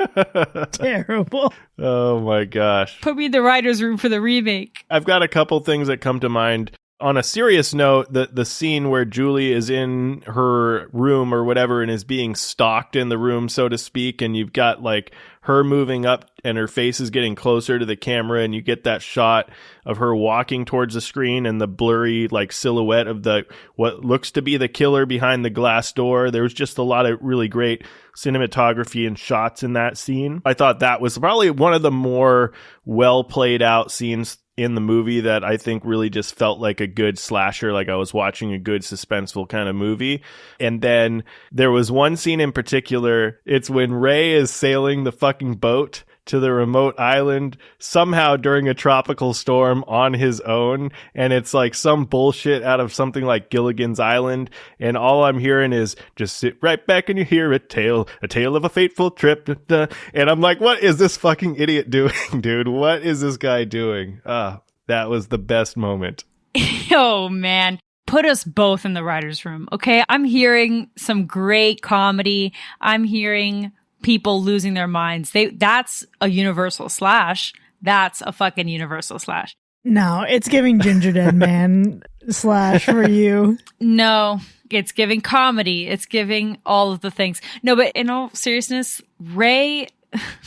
S1: Terrible.
S3: Oh my gosh.
S2: Put me in the writer's room for the remake.
S3: I've got a couple things that come to mind. On a serious note, the scene where Julie is in her room or whatever and is being stalked in the room, so to speak, and you've got like her moving up and her face is getting closer to the camera and you get that shot of her walking towards the screen and the blurry like silhouette of the what looks to be the killer behind the glass door. There was just a lot of really great cinematography and shots in that scene. I thought that was probably one of the more well played out scenes in the movie that I think really just felt like a good slasher, like I was watching a good suspenseful kind of movie. And then there was one scene in particular. It's when Ray is sailing the fucking boat to the remote island somehow during a tropical storm on his own. And it's like some bullshit out of something like Gilligan's Island. And all I'm hearing is just sit right back and you hear a tale of a fateful trip. And I'm like, what is this fucking idiot doing, dude? What is this guy doing? That was the best moment.
S2: Oh, man. Put us both in the writer's room, okay? I'm hearing some great comedy. I'm hearing people losing their minds. That's a universal slash. That's a fucking universal slash.
S1: No, it's giving Ginger Dead Man slash for you.
S2: No, it's giving comedy. It's giving all of the things. No, but in all seriousness, Ray,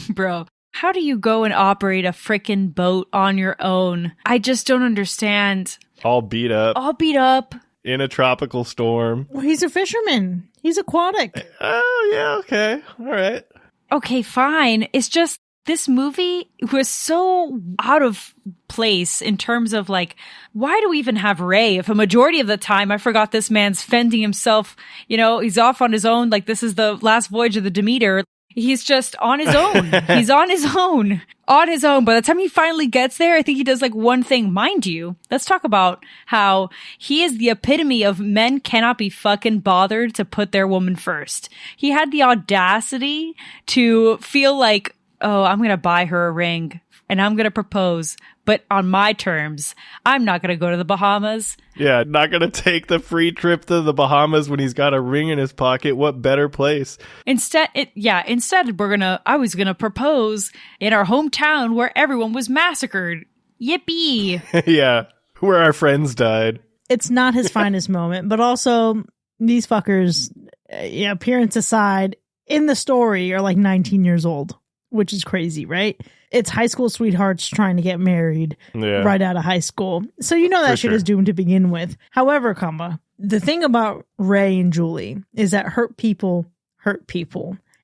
S2: bro, how do you go and operate a freaking boat on your own? I just don't understand.
S3: All beat up.
S2: All beat up.
S3: In a tropical storm.
S1: Well, he's a fisherman. He's aquatic.
S3: Oh, yeah, okay. All right.
S2: Okay, fine. It's just this movie was so out of place in terms of like, why do we even have Ray? If a majority of the time I forgot this man's fending himself, he's off on his own. Like this is the last voyage of the Demeter. He's just on his own. He's on his own. On his own. By the time he finally gets there, I think he does like one thing. Mind you, let's talk about how he is the epitome of men cannot be fucking bothered to put their woman first. He had the audacity to feel like, oh, I'm going to buy her a ring and I'm going to propose, but on my terms. I'm not going to go to the Bahamas.
S3: Yeah, not going to take the free trip to the Bahamas when he's got a ring in his pocket. What better place?
S2: Instead, I was going to propose in our hometown where everyone was massacred. Yippee.
S3: Yeah, where our friends died.
S1: It's not his finest moment, but also these fuckers, appearance aside, in the story are like 19 years old, which is crazy, right? It's high school sweethearts trying to get married right out of high school. So that shit is doomed to begin with. However, the thing about Ray and Julie is that hurt people.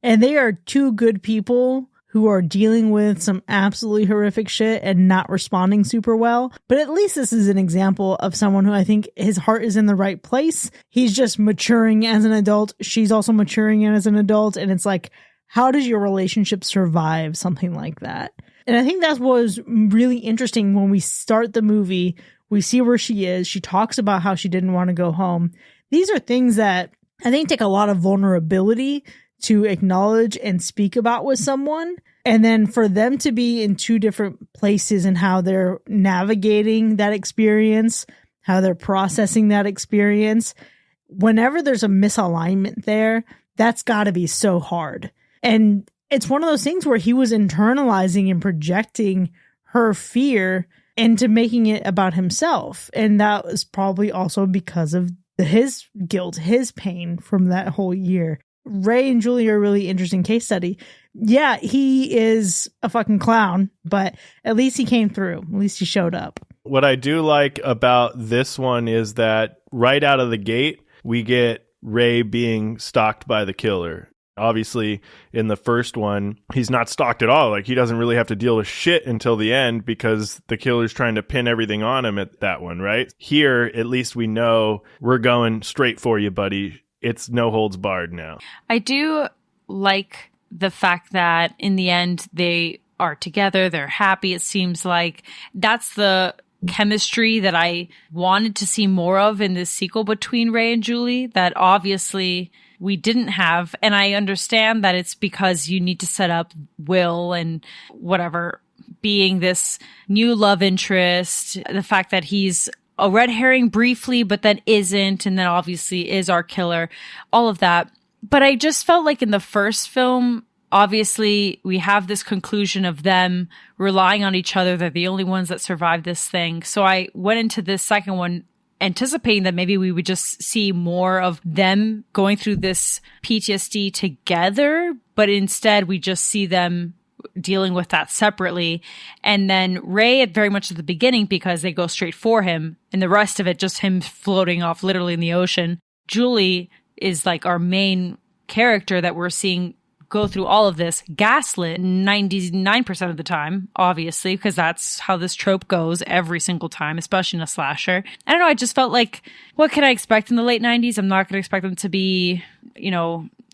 S1: And they are two good people who are dealing with some absolutely horrific shit and not responding super well. But at least this is an example of someone who I think his heart is in the right place. He's just maturing as an adult. She's also maturing as an adult. And it's like, how does your relationship survive something like that? And I think that was really interesting when we start the movie. We see where she is. She talks about how she didn't want to go home. These are things that I think take a lot of vulnerability to acknowledge and speak about with someone. And then for them to be in two different places and how they're navigating that experience, how they're processing that experience, whenever there's a misalignment there, that's got to be so hard. And it's one of those things where he was internalizing and projecting her fear into making it about himself. And that was probably also because of his guilt, his pain from that whole year. Ray and Julie are a really interesting case study. Yeah, he is a fucking clown, but at least he came through. At least he showed up.
S3: What I do like about this one is that right out of the gate, we get Ray being stalked by the killer. Obviously, in the first one, he's not stalked at all. Like, he doesn't really have to deal with shit until the end because the killer's trying to pin everything on him at that one, right? Here, at least we know we're going straight for you, buddy. It's no holds barred now.
S2: I do like the fact that in the end, they are together. They're happy. It seems like that's the chemistry that I wanted to see more of in this sequel between Ray and Julie, that obviously we didn't have. And I understand that it's because you need to set up Will and whatever being this new love interest, the fact that he's a red herring briefly, but then isn't, and then obviously is our killer, all of that. But I just felt like in the first film, obviously we have this conclusion of them relying on each other. They're the only ones that survived this thing. So I went into this second one anticipating that maybe we would just see more of them going through this PTSD together, but instead we just see them dealing with that separately. And then Ray at very much at the beginning, because they go straight for him, and the rest of it just him floating off literally in the ocean. Julie is like our main character that we're seeing go through all of this, gaslit 99% of the time, obviously, because that's how this trope goes every single time, especially in a slasher. I don't know, I just felt like, what can I expect in the late 90s? I'm not going to expect them to be,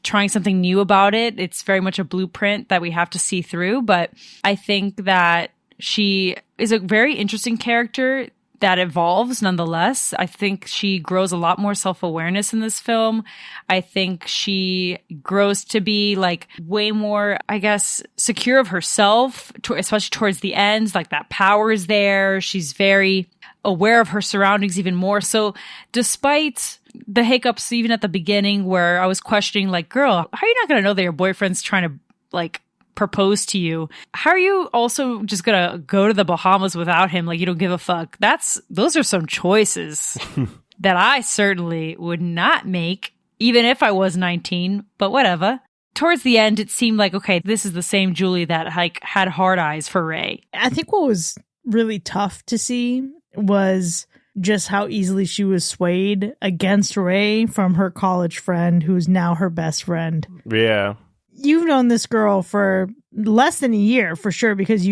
S2: trying something new about it. It's very much a blueprint that we have to see through, but I think that she is a very interesting character that evolves nonetheless. I think she grows a lot more self-awareness in this film. I think she grows to be like way more, I guess, secure of herself, especially towards the end. Like that power is there. She's very aware of her surroundings even more. So despite the hiccups even at the beginning where I was questioning like, girl, how are you not going to know that your boyfriend's trying to like propose to you? How are you also just going to go to the Bahamas without him? Like you don't give a fuck. Those are some choices that I certainly would not make, even if I was 19, but whatever. Towards the end, it seemed like, okay, this is the same Julie that like had hard eyes for Ray.
S1: I think what was really tough to see was just how easily she was swayed against Ray from her college friend, who's now her best friend.
S3: Yeah.
S1: You've known this girl for less than a year for sure, because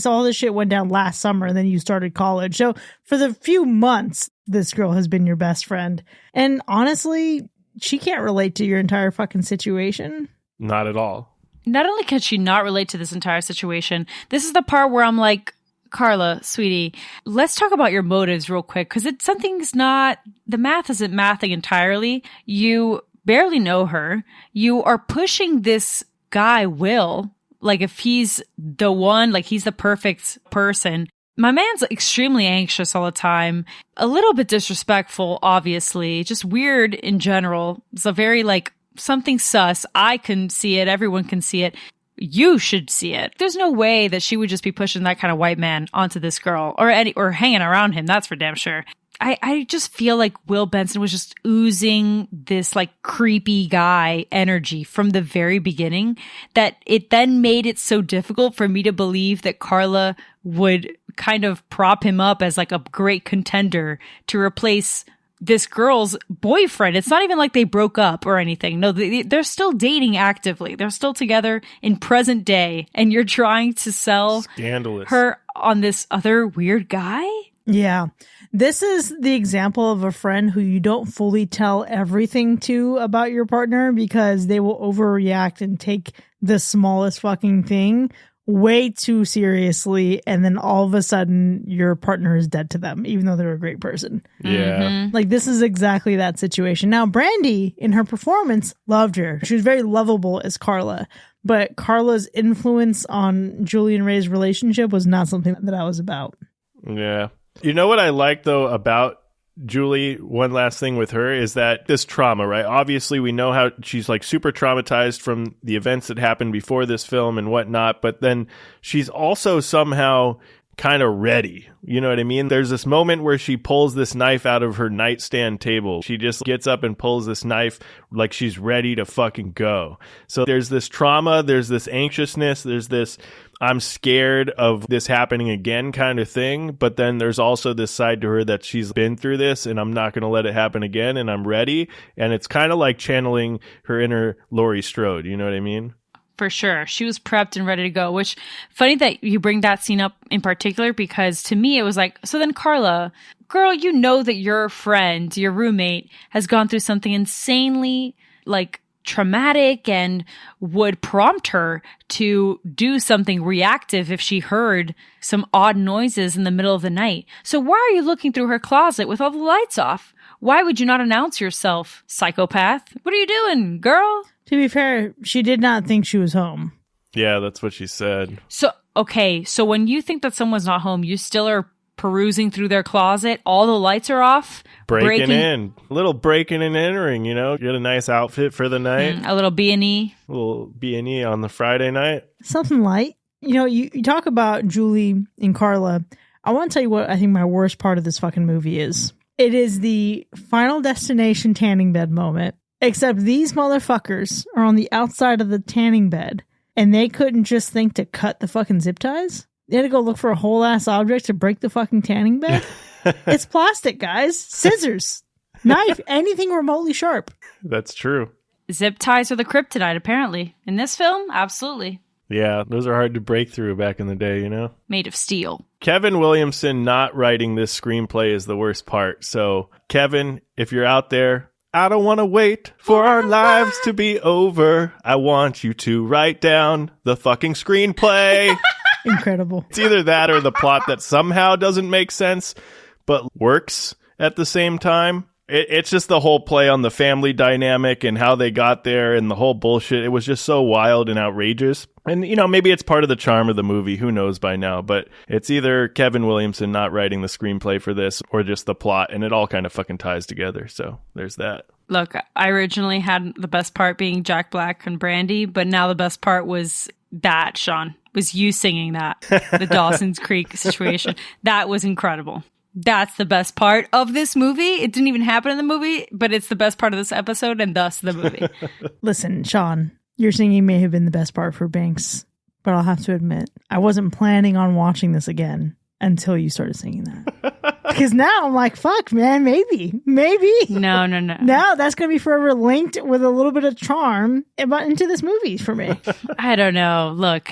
S1: all this shit went down last summer and then you started college. So for the few months, this girl has been your best friend. And honestly, she can't relate to your entire fucking situation. Not
S3: at all.
S2: Not only can she not relate to this entire situation, this is the part where I'm like, Carla, sweetie, let's talk about your motives real quick, because the math isn't mathing entirely. You barely know her. You are pushing this guy, Will, like if he's the one, like he's the perfect person. My man's extremely anxious all the time, a little bit disrespectful, obviously, just weird in general. It's a very like something sus. I can see it. Everyone can see it. You should see it. There's no way that she would just be pushing that kind of white man onto this girl or hanging around him. That's for damn sure. I just feel like Will Benson was just oozing this like creepy guy energy from the very beginning, that it then made it so difficult for me to believe that Carla would kind of prop him up as like a great contender to replace this girl's boyfriend. It's not even like they broke up or anything. No, they're still dating actively. They're still together in present day. And you're trying to sell her on this other weird guy?
S1: Yeah. This is the example of a friend who you don't fully tell everything to about your partner, because they will overreact and take the smallest fucking thing way too seriously, and then all of a sudden your partner is dead to them, even though they're a great person.
S3: Yeah.
S2: Mm-hmm.
S1: Like this is exactly that situation. Now, Brandi, in her performance, loved her. She was very lovable as Carla, but Carla's influence on Julie and Ray's relationship was not something that I was about.
S3: Yeah. You know what I like, though, about Julie, one last thing with her, is that this trauma, right? Obviously, we know how she's like super traumatized from the events that happened before this film and whatnot, but then she's also somehow kind of ready. You know what I mean? There's this moment where she pulls this knife out of her nightstand table. She just gets up and pulls this knife like she's ready to fucking go. So there's this trauma, there's this anxiousness, there's this I'm scared of this happening again kind of thing. But then there's also this side to her that she's been through this and I'm not going to let it happen again and I'm ready. And it's kind of like channeling her inner Laurie Strode. You know what I mean?
S2: For sure. She was prepped and ready to go, which funny that you bring that scene up in particular, because to me it was like, so then Carla, girl, you know that your friend, your roommate has gone through something insanely like traumatic and would prompt her to do something reactive if she heard some odd noises in the middle of the night. So why are you looking through her closet with all the lights off? Why would you not announce yourself, psychopath? What are you doing, girl?
S1: To be fair, she did not think she was home.
S3: Yeah, that's what she said.
S2: So, okay, so when you think that someone's not home, you still are perusing through their closet, all the lights are off.
S3: Breaking in. A little breaking and entering, you know? Get a nice outfit for the night.
S2: A little B&E.
S3: A little B&E on the Friday night.
S1: Something light. You know, you talk about Julie and Carla. I want to tell you what I think my worst part of this fucking movie is. It is the Final Destination tanning bed moment. Except these motherfuckers are on the outside of the tanning bed, and they couldn't just think to cut the fucking zip ties. They had to go look for a whole ass object to break the fucking tanning bed. It's plastic, guys. Scissors, knife, anything remotely sharp.
S3: That's true.
S2: Zip ties are the kryptonite, apparently. In this film, absolutely.
S3: Yeah, those are hard to break through back in the day, you know?
S2: Made of steel.
S3: Kevin Williamson not writing this screenplay is the worst part. So, Kevin, if you're out there, I don't want to wait for our lives to be over. I want you to write down the fucking screenplay.
S1: Incredible.
S3: It's either that or the plot that somehow doesn't make sense. but works at the same time. It's just the whole play on the family dynamic and how they got there and the whole bullshit. It was just so wild and outrageous. And, you know, maybe it's part of the charm of the movie. Who knows by now? But it's either Kevin Williamson not writing the screenplay for this or just the plot. And it all kind of fucking ties together. So there's that.
S2: Look, I originally had the best part being Jack Black and Brandi, but now the best part was that, Sean, was you singing that, the Dawson's Creek situation. That was incredible. That's the best part of this movie. It didn't even happen in the movie, but it's the best part of this episode and thus the movie.
S1: Listen, Sean, your singing may have been the best part for Banks, but I'll have to admit, I wasn't planning on watching this again until you started singing that. Because now I'm like, fuck, man, maybe.
S2: No.
S1: Now that's going to be forever linked with a little bit of charm into this movie for me.
S2: I don't know. Look,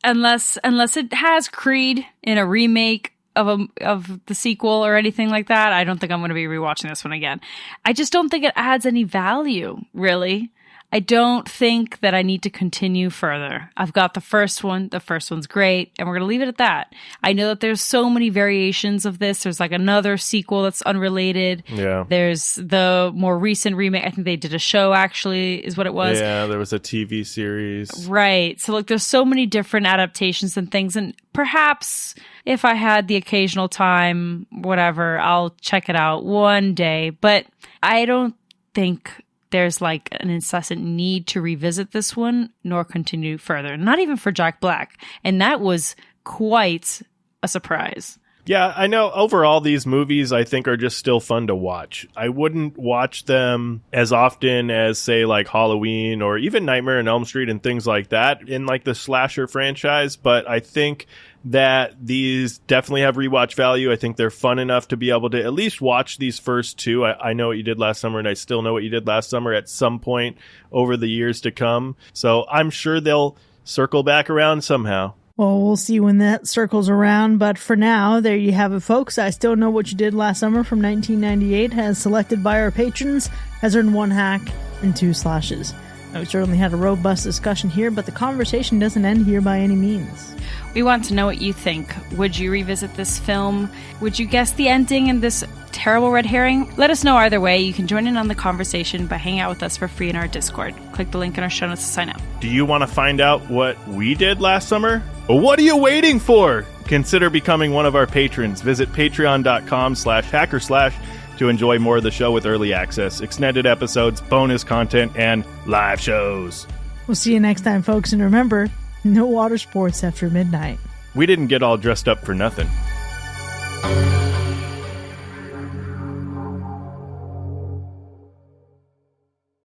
S2: unless it has Creed in a remake of the sequel or anything like that, I don't think I'm going to be rewatching this one again. I just don't think it adds any value, really. I don't think that I need to continue further. I've got the first one. The first one's great, and we're going to leave it at that. I know that there's so many variations of this. There's like another sequel that's unrelated.
S3: Yeah.
S2: There's the more recent remake. I think they did a show, actually, is what it was.
S3: Yeah, there was a TV series.
S2: Right. So, like, there's so many different adaptations and things, and perhaps if I had the occasional time, whatever, I'll check it out one day. But I don't think there's like an incessant need to revisit this one nor continue further. Not even for Jack Black. And that was quite a surprise.
S3: Yeah, I know overall these movies I think are just still fun to watch. I wouldn't watch them as often as, say, like Halloween or even Nightmare on Elm Street and things like that in like the slasher franchise, but I think that these definitely have rewatch value. I think they're fun enough to be able to at least watch these first two. I know what you did last summer, and I still know what you did last summer at some point over the years to come. So I'm sure they'll circle back around somehow.
S1: Well, we'll see when that circles around. But for now, there you have it, folks. I Still Know What You Did Last Summer from 1998, as selected by our patrons, has earned 1 hack and 2 slashes. Now, we certainly had a robust discussion here, but the conversation doesn't end here by any means.
S2: We want to know what you think. Would you revisit this film? Would you guess the ending in this terrible red herring? Let us know either way. You can join in on the conversation by hanging out with us for free in our Discord. Click the link in our show notes to sign up.
S3: Do you want to find out what we did last summer? Well, what are you waiting for? Consider becoming one of our patrons. Visit patreon.com/hackerslash to enjoy more of the show with early access, extended episodes, bonus content, and live shows.
S1: We'll see you next time, folks. And remember, no water sports after midnight.
S3: We didn't get all dressed up for nothing.